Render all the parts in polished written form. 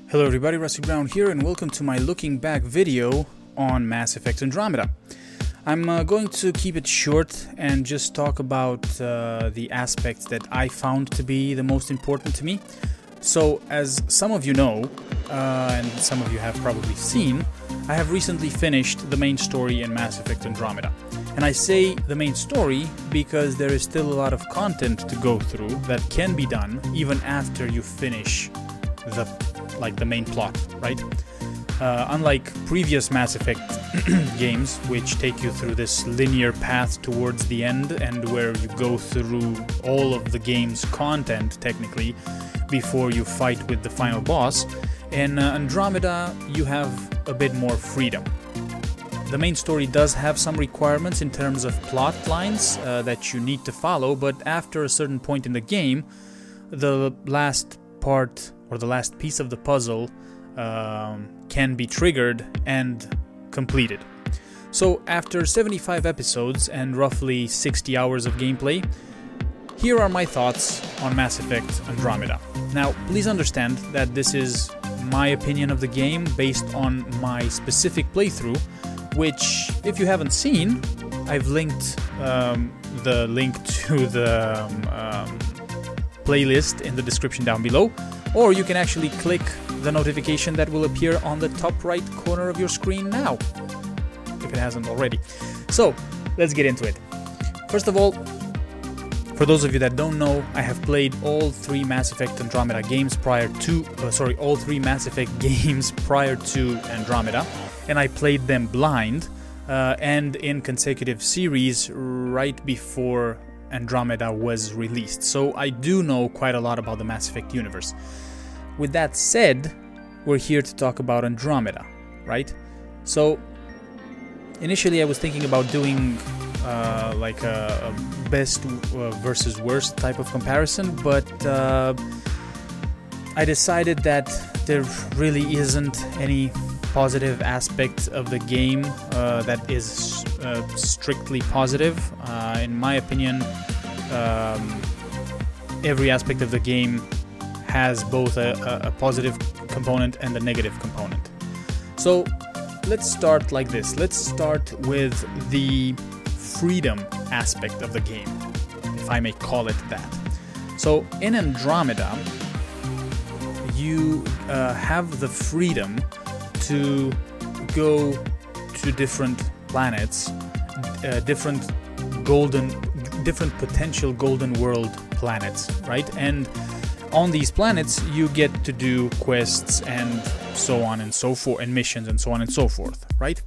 Hello everybody, Rusty Brown here, and welcome to my looking back video on Mass Effect Andromeda. I'm going to keep it short and just talk about the aspects that I found to be the most important to me. So, as some of you know, and some of you have probably seen, I have recently finished the main story in Mass Effect Andromeda. And I say the main story because there is still a lot of content to go through that can be done even after you finish the main plot, right? Unlike previous Mass Effect games, which take you through this linear path towards the end and where you go through all of the game's content, technically, before you fight with the final boss, in Andromeda you have a bit more freedom. The main story does have some requirements in terms of plot lines that you need to follow, but after a certain point in the game, the last part or the last piece of the puzzle can be triggered and completed. So after 75 episodes and roughly 60 hours of gameplay, here are my thoughts on Mass Effect Andromeda. Now, please understand that this is my opinion of the game based on my specific playthrough, which, if you haven't seen, I've linked the link to the playlist in the description down below, or you can actually click the notification that will appear on the top right corner of your screen now, if it hasn't already. So, let's get into it. First of all, for those of you that don't know, I have played all three Mass Effect Andromeda games prior to, all three Mass Effect games prior to Andromeda, and I played them blind and in consecutive series right before Andromeda was released. So I do know quite a lot about the Mass Effect universe. With that said, we're here to talk about Andromeda, right? So initially I was thinking about doing like a best versus worst type of comparison, but I decided that there really isn't any positive aspect of the game that is strictly positive. In my opinion, every aspect of the game has both a positive component and a negative component. So let's start like this. Let's start with the freedom aspect of the game, if I may call it that. So in Andromeda, you have the freedom to go to different planets, different potential golden world planets, right? And on these planets you get to do quests and so on and so forth, and missions and so on and so forth, right?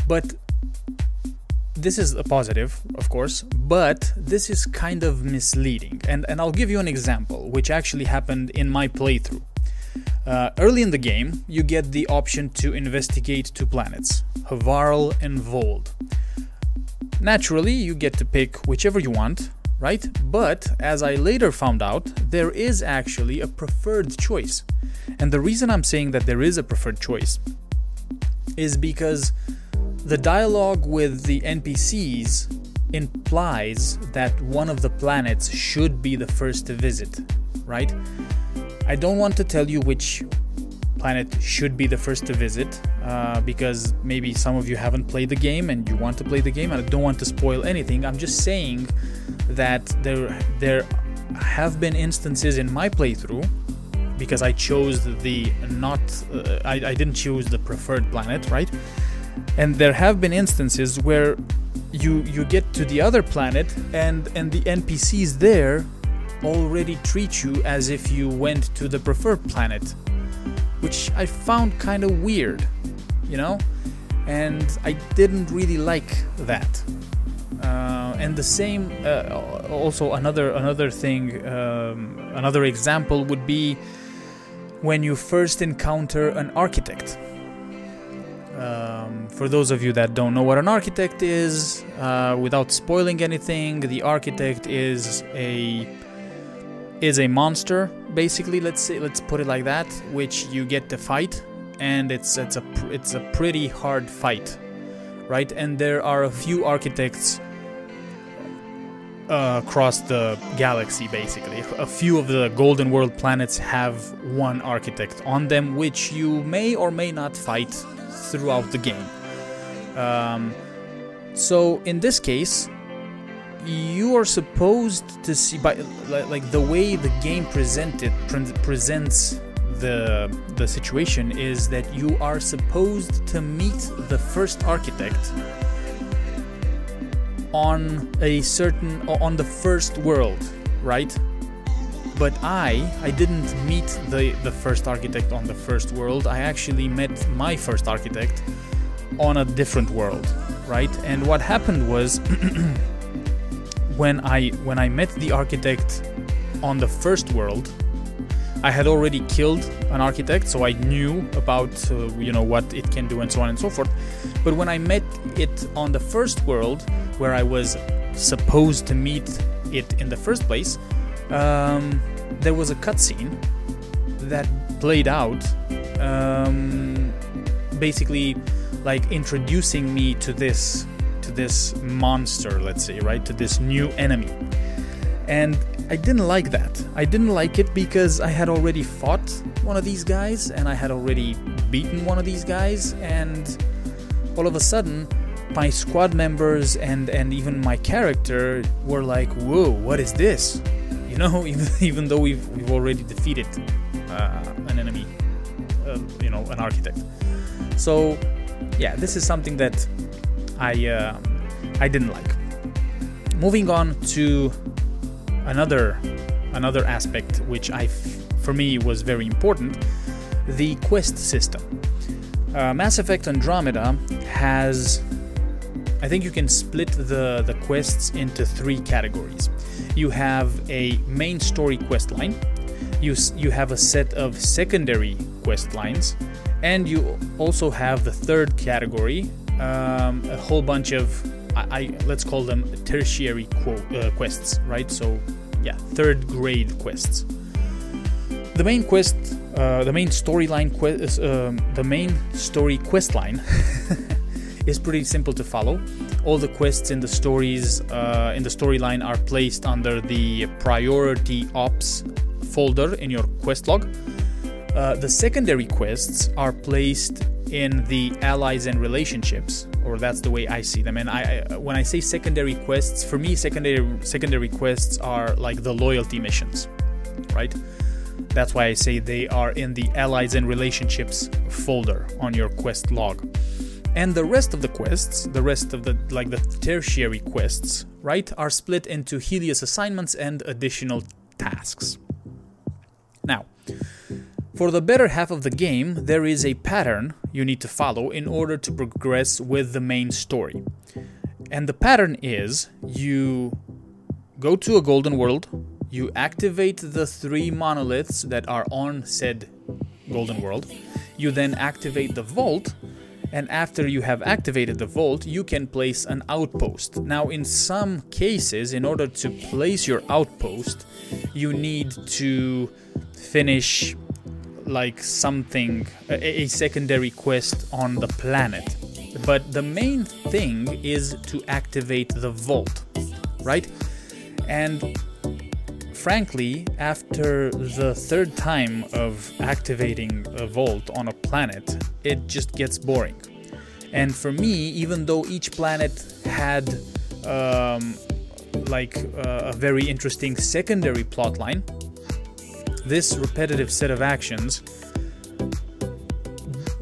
But this is a positive, of course, but this is kind of misleading, and I'll give you an example which actually happened in my playthrough. Early in the game, you get the option to investigate two planets, Havarl and Vold. Naturally, you get to pick whichever you want, right? But, as I later found out, there is actually a preferred choice. And the reason I'm saying that there is a preferred choice is because the dialogue with the NPCs implies that one of the planets should be the first to visit, right? I don't want to tell you which planet should be the first to visit, because maybe some of you haven't played the game and you want to play the game, and I don't want to spoil anything. I'm just saying that there have been instances in my playthrough, because I chose I didn't choose the preferred planet, right? And there have been instances where you get to the other planet and the NPCs there already treat you as if you went to the preferred planet, which I found kind of weird, you know? And I didn't really like that. And the same, also another thing, another example would be when you first encounter an architect. For those of you that don't know what an architect is, without spoiling anything, the architect is a monster, basically. Let's put it like that, which you get to fight, and it's a pretty hard fight, right? And there are a few architects across the galaxy, basically. A few of the Golden World planets have one architect on them, which you may or may not fight throughout the game. So in this case, you are supposed to see, by like the way the game presents the situation is that you are supposed to meet the first architect on the first world, right? But I didn't meet the first architect on the first world. I actually met my first architect on a different world, right? And what happened was when I met the architect on the first world, I had already killed an architect, so I knew about what it can do and so on and so forth. But when I met it on the first world, where I was supposed to meet it in the first place, there was a cutscene that played out, basically like introducing me to this monster, let's say, right, to this new enemy. And I didn't like that. I didn't like it because I had already fought one of these guys, and I had already beaten one of these guys, and all of a sudden my squad members and even my character were like, whoa, what is this? Even though we've already defeated an enemy, an architect. So yeah, this is something that I didn't like. Moving on to another aspect which for me was very important, the quest system. Mass Effect Andromeda has, I think you can split the quests into 3 categories. You have a main story quest line, you have a set of secondary quest lines, and you also have the third category, a whole bunch of let's call them tertiary quests, right? So yeah, third grade quests. The main quest, the main story quest line is pretty simple to follow. All the quests in the storyline are placed under the priority ops folder in your quest log. The secondary quests are placed in the allies and relationships, or that's the way I see them. And when I say secondary quests, for me secondary quests are like the loyalty missions, right? That's why I say they are in the allies and relationships folder on your quest log. And the rest of the quests, the tertiary quests, right, are split into Helios assignments and additional tasks. Now, for the better half of the game, there is a pattern you need to follow in order to progress with the main story. And the pattern is, you go to a golden world, you activate the 3 monoliths that are on said golden world, you then activate the vault, and after you have activated the vault, you can place an outpost. Now, in some cases, in order to place your outpost, you need to finish like something, a secondary quest on the planet. But the main thing is to activate the vault, right? And frankly, after the 3rd time of activating a vault on a planet, it just gets boring. And for me, even though each planet had a very interesting secondary plotline, this repetitive set of actions,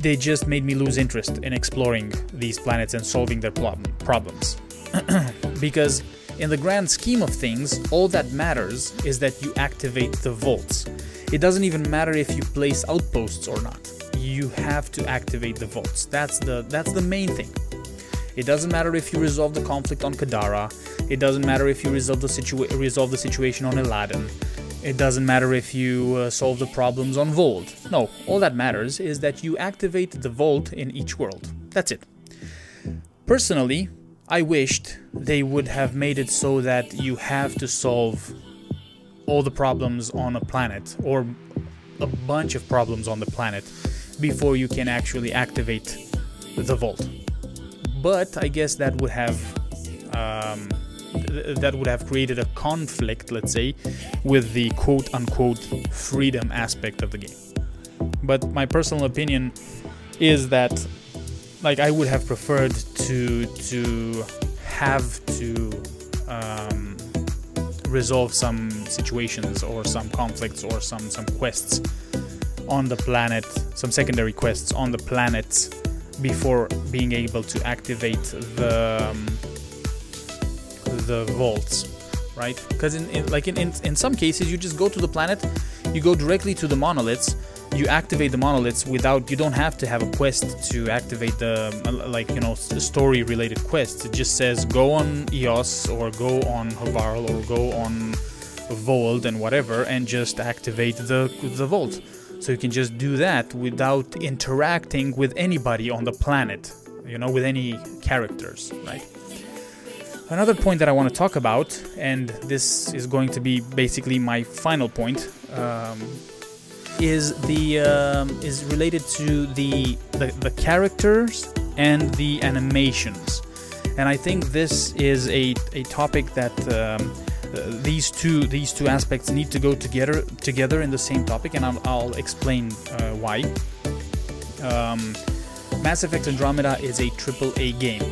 they just made me lose interest in exploring these planets and solving their problems. Because in the grand scheme of things, all that matters is that you activate the vaults. It doesn't even matter if you place outposts or not. You have to activate the vaults. That's the main thing. It doesn't matter if you resolve the conflict on Kadara. It doesn't matter if you resolve the situation on Aladdin. It doesn't matter if you solve the problems on Vold. No, all that matters is that you activate the vault in each world. That's it. Personally, I wished they would have made it so that you have to solve all the problems on a planet, or a bunch of problems on the planet, before you can actually activate the vault. But I guess that would have that would have created a conflict, let's say, with the quote-unquote freedom aspect of the game. But my personal opinion is that, like, I would have preferred to have to resolve some situations or some conflicts or some quests on the planet, some secondary quests on the planet, before being able to activate the vaults, right? Because in some cases, you just go to the planet, you go directly to the monoliths, you activate the monoliths without, you don't have to have a quest to activate the, like, you know, story related quests. It just says go on Eos or go on Havarl or go on Vold and whatever, and just activate the vault. So you can just do that without interacting with anybody on the planet, you know, with any characters, right? Another point that I want to talk about, and this is going to be basically my final point, is related to the characters and the animations. And I think this is a topic that these two aspects need to go together in the same topic, and I'll explain why. Mass Effect Andromeda is a AAA game.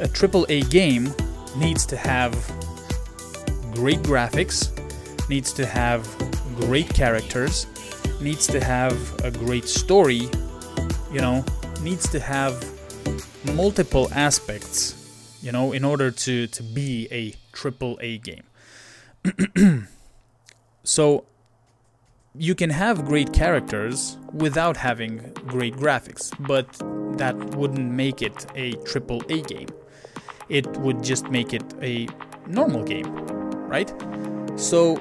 A AAA game needs to have great graphics, needs to have great characters, needs to have a great story, you know, needs to have multiple aspects, you know, in order to be a AAA game. So you can have great characters without having great graphics, but that wouldn't make it a AAA game. It would just make it a normal game, right? So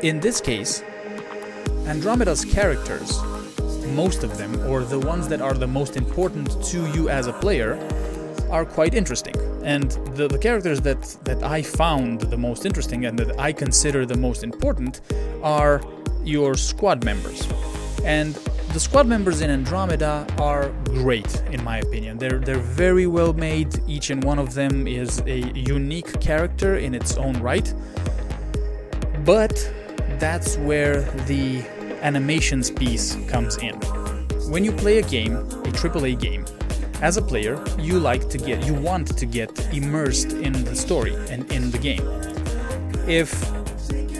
in this case, Andromeda's characters, most of them, or the ones that are the most important to you as a player, are quite interesting. And the characters that I found the most interesting and that I consider the most important are your squad members. And the squad members in Andromeda are great, in my opinion. They're very well made. Each and one of them is a unique character in its own right. But that's where the animations piece comes in. When you play a game, a AAA game, as a player, you want to get immersed in the story and in the game. If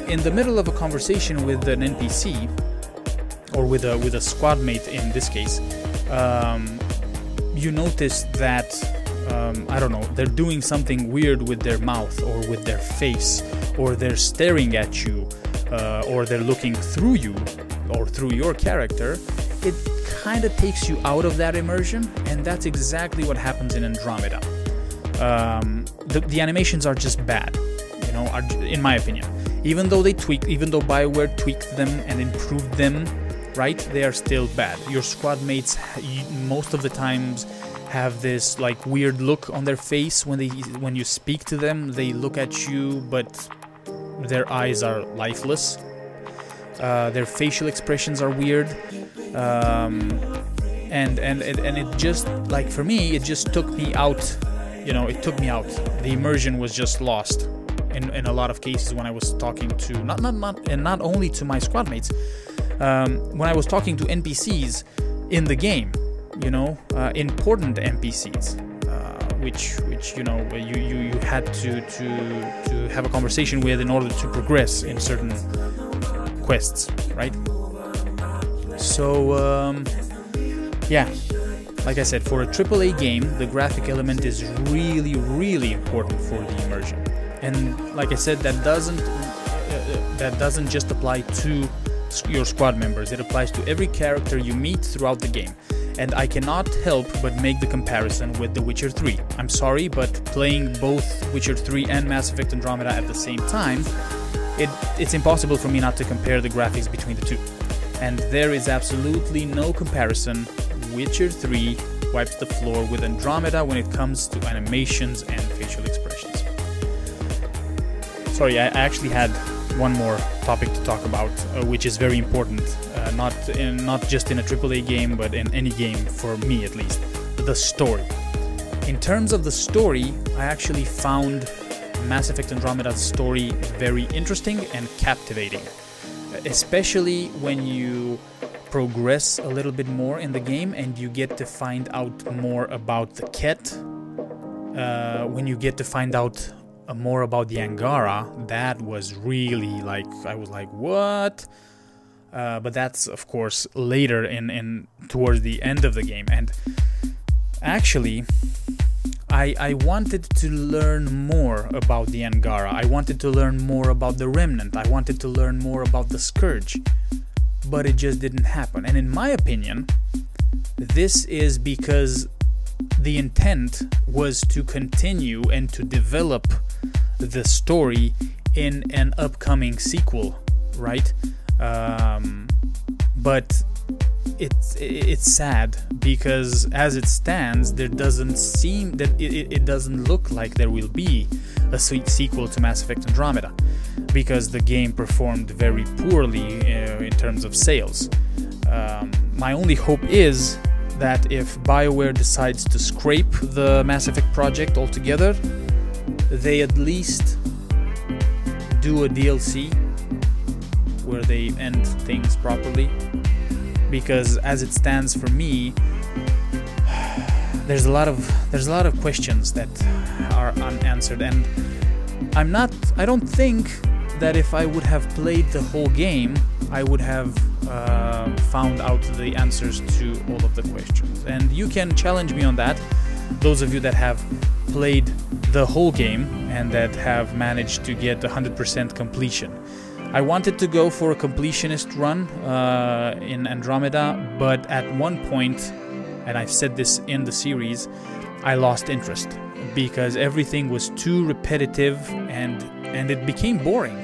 in the middle of a conversation with an NPC, or with a squad mate in this case, you notice that, I don't know, they're doing something weird with their mouth or with their face, or they're staring at you, or they're looking through you or through your character, it kind of takes you out of that immersion, and that's exactly what happens in Andromeda. The animations are just bad, you know, in my opinion. Even though BioWare tweaked them and improved them, right, they are still bad. Your squad mates most of the times have this like weird look on their face when you speak to them. They look at you, but their eyes are lifeless. Their facial expressions are weird. And it just, like, for me, it just took me out, you know, it took me out. The immersion was just lost in a lot of cases when I was talking to, not only to my squad mates, when I was talking to NPCs in the game, you know, important NPCs, which you know, you had to have a conversation with in order to progress in certain quests, right? So, yeah, like I said, for a AAA game, the graphic element is really, really important for the immersion. And like I said, that doesn't just apply to your squad members. It applies to every character you meet throughout the game. And I cannot help but make the comparison with The Witcher 3. I'm sorry, but playing both Witcher 3 and Mass Effect Andromeda at the same time, it's impossible for me not to compare the graphics between the two. And there is absolutely no comparison. Witcher 3 wipes the floor with Andromeda when it comes to animations and facial expressions. Sorry, I actually had one more topic to talk about, which is very important, not just in a AAA game, but in any game, for me at least. The story. In terms of the story, I actually found Mass Effect Andromeda's story very interesting and captivating, especially when you progress a little bit more in the game and you get to find out more about the Ket. When you get to find out more about the Angara, that was really like, I was like, what? But that's of course later in towards the end of the game. And actually, I wanted to learn more about the Angara. I wanted to learn more about the Remnant. I wanted to learn more about the Scourge. But it just didn't happen. And in my opinion, this is because the intent was to continue and to develop the story in an upcoming sequel, right? But it's sad because as it stands, there doesn't seem that it doesn't look like there will be a sequel to Mass Effect Andromeda, because the game performed very poorly in terms of sales. My only hope is that if BioWare decides to scrape the Mass Effect project altogether, they at least do a DLC where they end things properly. Because as it stands for me, there's a lot of questions that are unanswered, and I don't think that if I would have played the whole game, I would have found out the answers to all of the questions. And you can challenge me on that, those of you that have played the whole game and that have managed to get 100% completion. I wanted to go for a completionist run in Andromeda, but at one point, and I've said this in the series, I lost interest because everything was too repetitive and it became boring.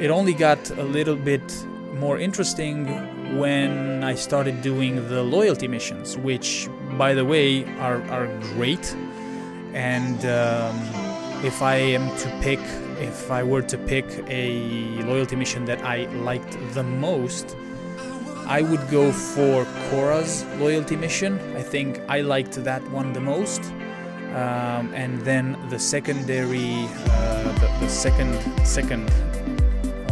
It only got a little bit more interesting when I started doing the loyalty missions, which, by the way, are great. And if I were to pick a loyalty mission that I liked the most, I would go for Korra's loyalty mission. I think I liked that one the most. And then the secondary, the second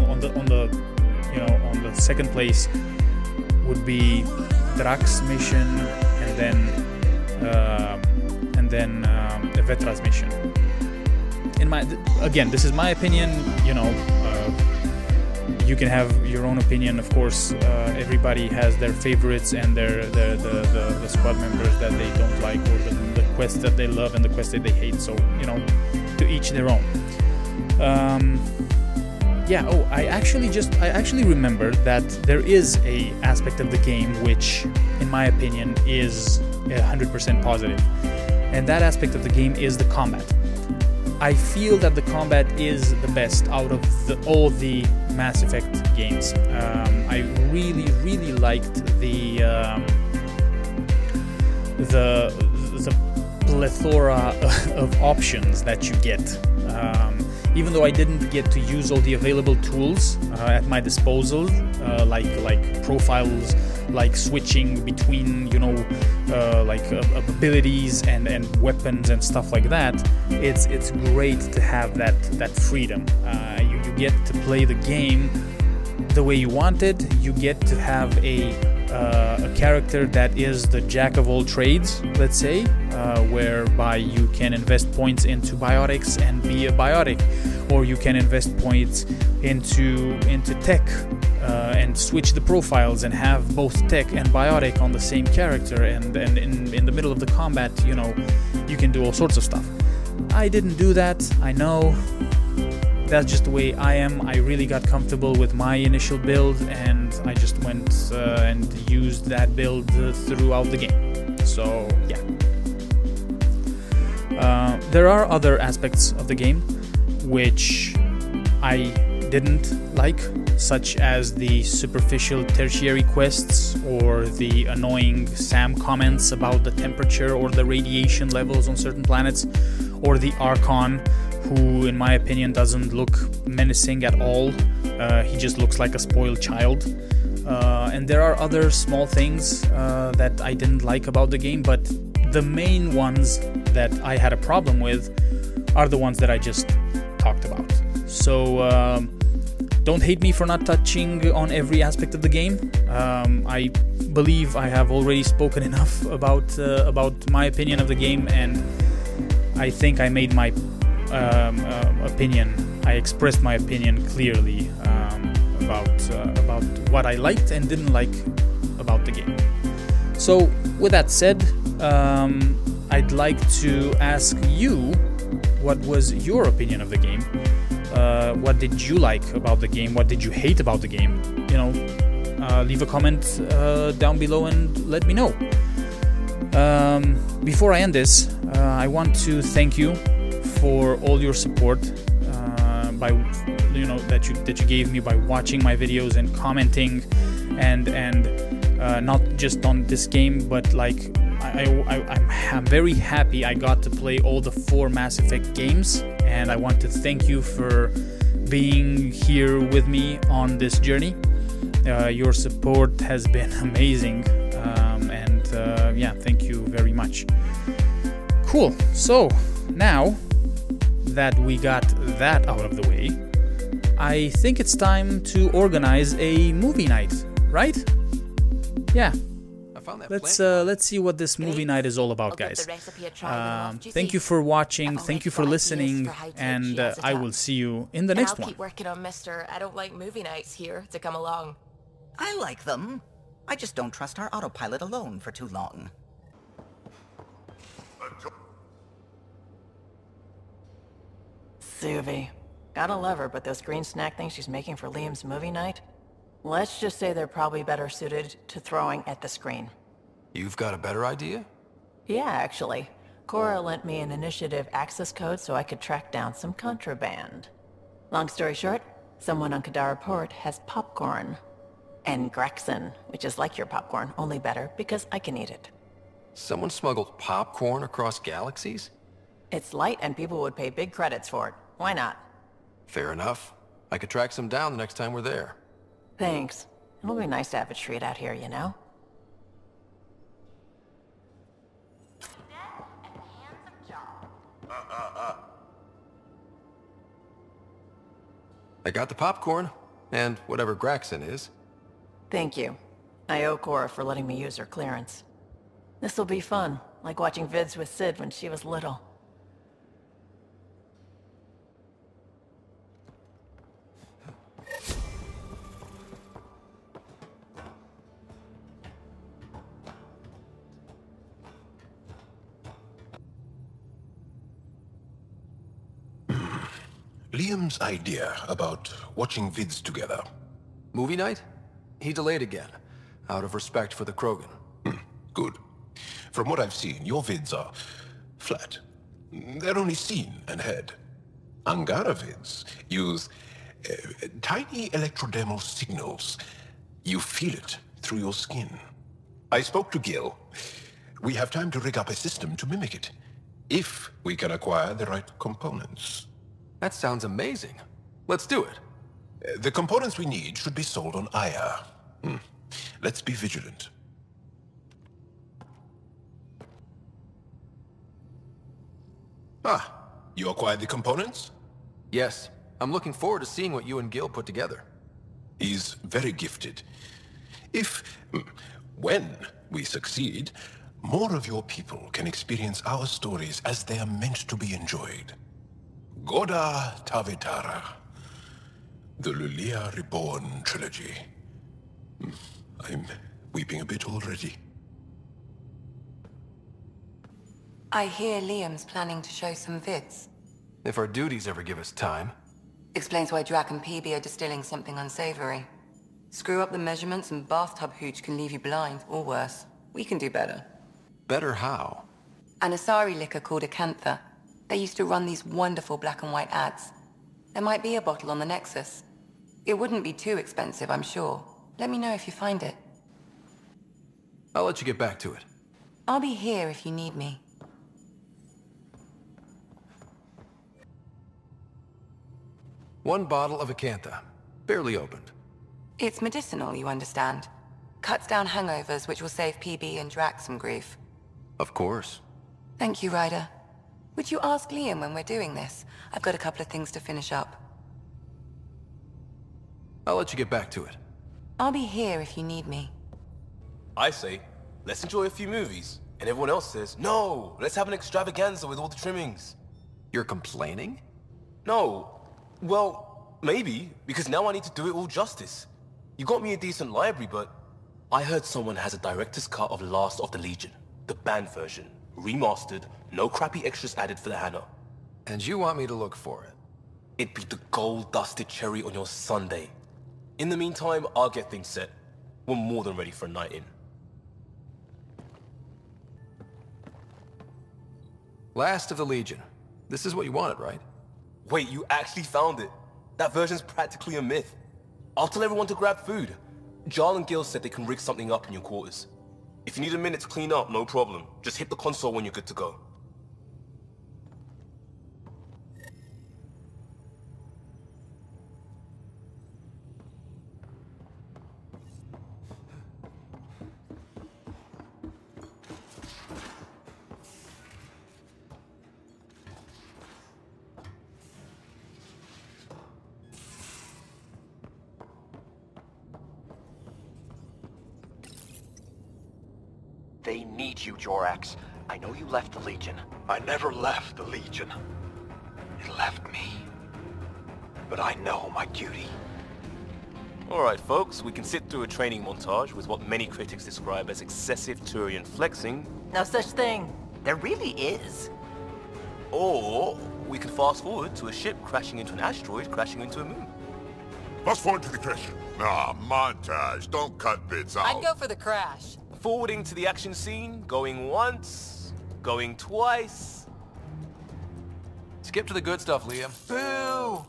on the second place would be Drax's mission, and then Vetra's mission. Again, this is my opinion. You can have your own opinion, of course. Everybody has their favorites and the squad members that they don't like, or the quests that they love and the quests that they hate. So to each their own. I actually remembered that there is a aspect of the game which, in my opinion, is 100% positive, and that aspect of the game is the combat. I feel that the combat is the best out of all the Mass Effect games. I really liked the plethora of options that you get. Even though I didn't get to use all the available tools at my disposal, like profiles, like switching between, abilities and weapons and stuff like that, it's great to have that freedom. You get to play the game the way you want it. You get to have a character that is the jack of all trades, let's say, whereby you can invest points into biotics and be a biotic, or you can invest points into tech and switch the profiles and have both tech and biotic on the same character, and in the middle of the combat, you can do all sorts of stuff. I didn't do that, I know. That's just the way I am. I really got comfortable with my initial build, and I just went and used that build throughout the game. So yeah. There are other aspects of the game which I didn't like, such as the superficial tertiary quests, or the annoying Sam comments about the temperature or the radiation levels on certain planets, or the Archon, who in my opinion doesn't look menacing at all. He just looks like a spoiled child. and there are other small things that I didn't like about the game, but the main ones that I had a problem with are the ones that I just talked about. So don't hate me for not touching on every aspect of the game. I believe I have already spoken enough about my opinion of the game, and I think I made my opinion. I expressed my opinion clearly about what I liked and didn't like about the game. So with that said, I'd like to ask you, what was your opinion of the game? What did you like about the game? What did you hate about the game? You know, leave a comment down below and let me know. Before I end this, I want to thank you for all your support, by that you gave me by watching my videos and commenting, and not just on this game, but like I'm very happy I got to play all the 4 Mass Effect games, and I want to thank you for being here with me on this journey. Your support has been amazing, and yeah, thank you very much. Cool. So now that we got that out of the way, I think it's time to organize a movie night, right? Yeah. Let's see what this movie night is all about, guys. Thank you for watching, thank you for listening, and I will see you in the next one. I'll keep working on Mr. I don't like movie nights here to come along. I like them. I just don't trust our autopilot alone for too long. Suvi. Gotta love her, but those green snack things she's making for Liam's movie night? Let's just say they're probably better suited to throwing at the screen. You've got a better idea? Yeah, actually. Cora lent me an initiative access code so I could track down some contraband. Long story short, someone on Kadara Port has popcorn. And Graxon, which is like your popcorn, only better because I can eat it. Someone smuggled popcorn across galaxies? It's light and people would pay big credits for it. Why not? Fair enough. I could track some down the next time we're there. Thanks. It'll be nice to have a treat out here, you know? I got the popcorn, and whatever Graxon is. Thank you. I owe Cora for letting me use her clearance. This'll be fun, like watching vids with Sid when she was little. Liam's idea about watching vids together. Movie night? He delayed again, out of respect for the Krogan. Good. From what I've seen, your vids are flat. They're only seen and heard. Angara vids use tiny electrodermal signals. You feel it through your skin. I spoke to Gil. We have time to rig up a system to mimic it, if we can acquire the right components. That sounds amazing. Let's do it. The components we need should be sold on Aya. Let's be vigilant. You acquired the components? Yes. I'm looking forward to seeing what you and Gil put together. He's very gifted. When we succeed, more of your people can experience our stories as they are meant to be enjoyed. Goda Tavitara, the Lulia Reborn trilogy. I'm weeping a bit already. I hear Liam's planning to show some vids. If our duties ever give us time. Explains why Drac and PB are distilling something unsavory. Screw up the measurements and bathtub hooch can leave you blind, or worse. We can do better. Better how? An Asari liquor called Acantha. They used to run these wonderful black and white ads. There might be a bottle on the Nexus. It wouldn't be too expensive, I'm sure. Let me know if you find it. I'll let you get back to it. I'll be here if you need me. One bottle of Acantha, barely opened. It's medicinal, you understand. Cuts down hangovers, which will save PB and Drax some grief. Of course. Thank you, Ryder. Would you ask Liam when we're doing this? I've got a couple of things to finish up. I'll let you get back to it. I'll be here if you need me. I say, let's enjoy a few movies. And everyone else says, no, let's have an extravaganza with all the trimmings. You're complaining? No. Well, maybe, because now I need to do it all justice. You got me a decent library, but I heard someone has a director's cut of Last of the Legion. The banned version. Remastered, no crappy extras added for the Hannah. And you want me to look for it? It'd be the gold-dusted cherry on your sundae. In the meantime, I'll get things set. We're more than ready for a night in. Last of the Legion. This is what you wanted, right? Wait, you actually found it? That version's practically a myth. I'll tell everyone to grab food. Jarl and Gil said they can rig something up in your quarters. If you need a minute to clean up, no problem. Just hit the console when you're good to go. They need you, Jorax. I know you left the Legion. I never left the Legion. It left me. But I know my duty. Alright folks, we can sit through a training montage with what many critics describe as excessive Turian flexing. No such thing. There really is. Or we can fast forward to a ship crashing into an asteroid crashing into a moon. Fast forward to the crash. Nah, montage. Don't cut bits out. I'd go for the crash. Forwarding to the action scene, going once, going twice. Skip to the good stuff, Liam. Boo!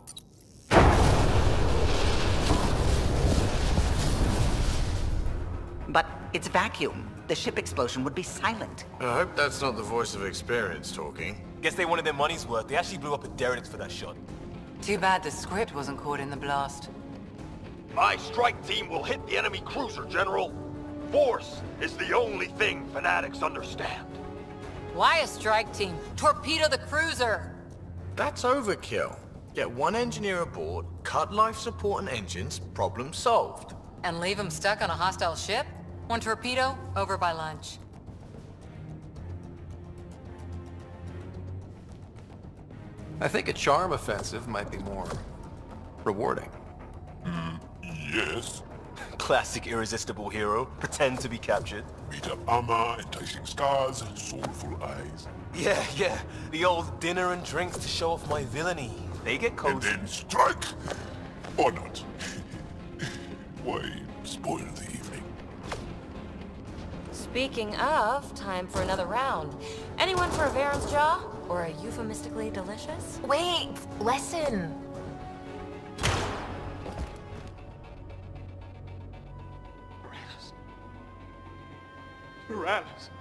But it's vacuum. The ship explosion would be silent. I hope that's not the voice of experience talking. Guess they wanted their money's worth. They actually blew up a derelict for that shot. Too bad the script wasn't caught in the blast. My strike team will hit the enemy cruiser, General. Force is the only thing fanatics understand. Why a strike team? Torpedo the cruiser! That's overkill. Get one engineer aboard, cut life support and engines, problem solved. And leave them stuck on a hostile ship? One torpedo, over by lunch. I think a charm offensive might be more rewarding. Yes. Classic irresistible hero. Pretend to be captured. Beat up armor, enticing scars, soulful eyes. Yeah. The old dinner and drinks to show off my villainy. They get cozy. And then strike! Or not. Why spoil the evening? Speaking of, time for another round. Anyone for a Varen's Jaw? Or a euphemistically delicious? Wait! Lesson! Tyrannus.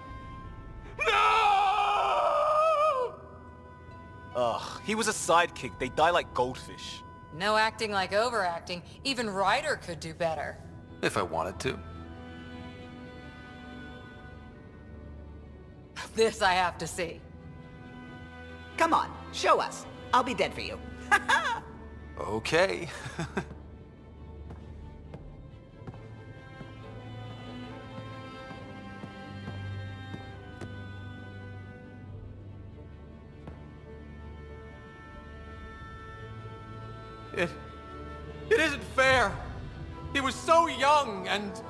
No! Ugh, he was a sidekick. They die like goldfish. No acting like overacting. Even Ryder could do better. If I wanted to. This I have to see. Come on, show us. I'll be dead for you. Okay. It isn't fair. He was so young and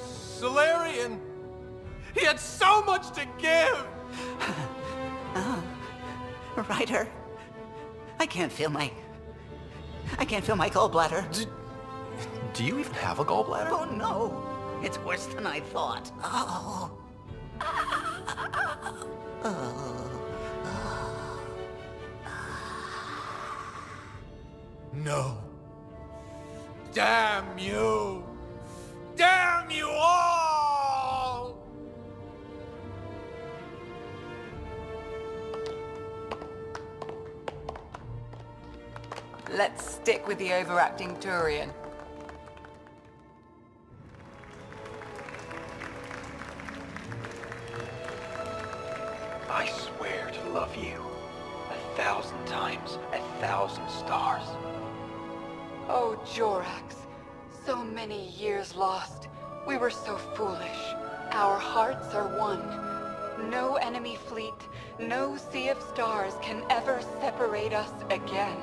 Solarian. He had so much to give. Ryder, I can't feel my gallbladder. Do you even have a gallbladder? Oh no, it's worse than I thought. Oh. No. Damn you! Damn you all! Let's stick with the overacting Turian. I swear to love you 1,000 times, 1,000 stars. Oh, Jorax. So many years lost. We were so foolish. Our hearts are one. No enemy fleet, no sea of stars can ever separate us again.